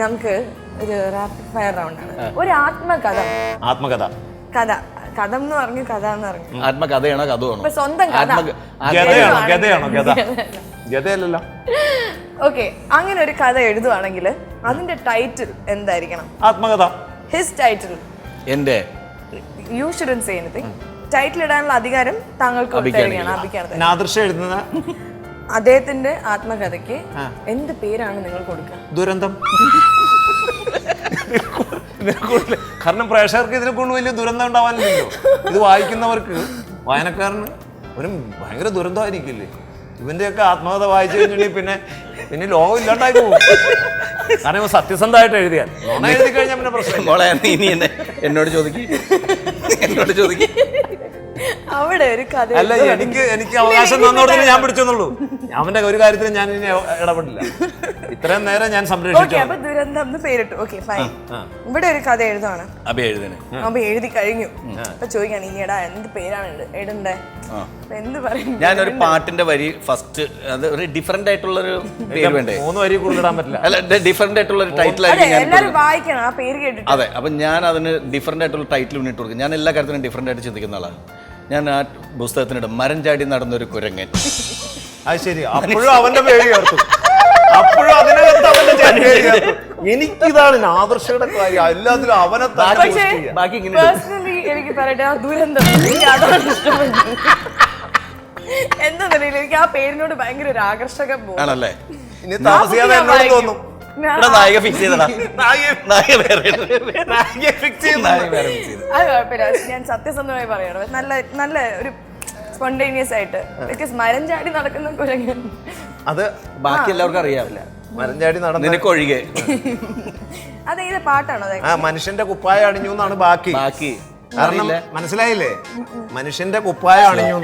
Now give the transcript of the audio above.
നമുക്ക് ഒരു rapid fire റൗണ്ടാണ്. ഒരു ആത്മകഥ. ആത്മകഥ. കഥ. കഥ എന്ന് പറഞ്ഞു, കഥ എന്ന് പറഞ്ഞു. ആത്മകഥയാണോ കഥയാണോ? ഇപ്പൊ സ്വന്തം കഥ. ഗതയാണോ? ഗതയല്ലല്ലോ. ഓക്കെ, അങ്ങനെ ഒരു കഥ എഴുതുവാണെങ്കിൽ അതിന്റെ ടൈറ്റിൽ എന്തായിരിക്കണം? ആത്മകഥ. His title. എന്റെ. You shouldn't say anything. Title ഇടാനുള്ള അധികാരം താങ്കൾക്ക് കൊടുത്തിരിക്കുകയാണ്. നാദൃശ എഴുതുന്ന അദ്ദേഹത്തിന്റെ ആത്മകഥയ്ക്ക് എന്ത് പേരാണ് നിങ്ങൾ കൊടുക്കുക? ദുരന്തം. കാരണം പ്രേക്ഷകർക്ക് ഇതിനെ കൊണ്ട് വലിയ ദുരന്തം ഉണ്ടാവാനില്ലല്ലോ. ഇത് വായിക്കുന്നവർക്ക്, വായനക്കാരന് ഒരു ഭയങ്കര ദുരന്തമായിരിക്കില്ലേ? ഇവന്റെയൊക്കെ ആത്മകഥ വായിച്ചു കഴിഞ്ഞിട്ടുണ്ടെങ്കിൽ പിന്നെ ലോകം ഇല്ലാണ്ടായി പോകും. കാരണം ഇവ സത്യസന്ധമായിട്ട് എഴുതിയാൽ, ലോണ എഴുതി കഴിഞ്ഞാൽ പിന്നെ പ്രശ്നം. എന്നോട് ചോദിക്കും. അവിടെ ഒരു കഥ. അല്ല, എനിക്ക് അവകാശം തന്നോടനെ ഞാൻ പിടിച്ചെന്നുള്ളൂ. അവന്റെ ഒരു കാര്യത്തിൽ ഞാൻ ഇനി ഇടപെടില്ല. ഇത്രയും നേരം ഞാൻ സംരക്ഷിച്ചു. അപ്പൊ ദുരന്തം എന്ന് പേരിട്ടു. Okay, fine. ഇവിടെ ഒരു കഥ എഴുതുവാണ്. അപ്പൊ എഴുതി കഴിഞ്ഞു. അപ്പൊ ചോദിക്കാണ്, ഇനിടാ എന്ത് പേരാണ് ഇടണ്ടേ? എന്ത് പറയും? ഞാനൊരു പാട്ടിന്റെ വരി ഫസ്റ്റ്, അത് ഒരു ഡിഫറെന്റ് ആയിട്ടുള്ളൊരു പേര് വേണ്ടേ? 3 വരി കൂടുതൽ ഇടാൻ പറ്റില്ല. അല്ല, ഡിഫറെന്റ് ആയിട്ടുള്ള ഒരു ടൈറ്റിൽ ആയിരിക്കും. എല്ലാവരും വായിക്കണം ആ പേര് കേട്ടിട്ട്. അതെ, അപ്പൊ ഞാൻ അതിന് ഡിഫറെന്റ് ആയിട്ടുള്ള ടൈറ്റിൽ മുന്നിട്ട് കൊടുക്കും. ഞാൻ എല്ലാ കാര്യത്തിനും ഡിഫറെന്റ് ആയിട്ട് ചിന്തിക്കുന്ന ആളാണ്. ഞാൻ ആ പുസ്തകത്തിനിടും മരം ചാടി നടന്നൊരു കുരങ്ങൻ. അത് ശരി. അപ്പോഴും അവന്റെ പേര് ചേർത്തു. അപ്പോഴും അതിനകത്ത് അവന്റെ പേര് ചേർത്തു. എനിക്കിതാണ് ആദർശയുടെ കാര്യം. എല്ലാത്തിലും അവനെ ബാക്കി ഇങ്ങനെ പേഴ്സണലി എനിക്ക് പറയട്ടെ, ആ ദുരന്തം എനിക്ക് അതാണ് ഇഷ്ടപ്പെട്ടത്. എന്താന്നറിയില്ല, എനിക്ക് ആ പേരിനോട് ഭയങ്കര ഒരു ആകർഷകം ആണല്ലേ. ഇനി താമസിയാതെ എന്നോട് തോന്നും നായിക ഫിക്സ് ചെയ്തടാ. അത് കുഴപ്പമില്ല. ഞാൻ സത്യസന്ധമായി പറയണം, നല്ല ഒരു സ്പോണ്ടേനിയസ് ആയിട്ട്. ബിക്കോസ് മരം ചാടി നടക്കുന്ന കുരങ്ങൻ, അത് ബാക്കി എല്ലാവർക്കും അറിയാവില്ല. മരം ചാടി നടന്നൊക്കെ ഒഴികെ. അതേത് പാട്ടാണോ? മനുഷ്യന്റെ കുപ്പായ അണിഞ്ഞു എന്നാണ് ബാക്കി. കാരണം മനസ്സിലായില്ലേ, മനുഷ്യന്റെ കുപ്പായ അണിഞ്ഞു.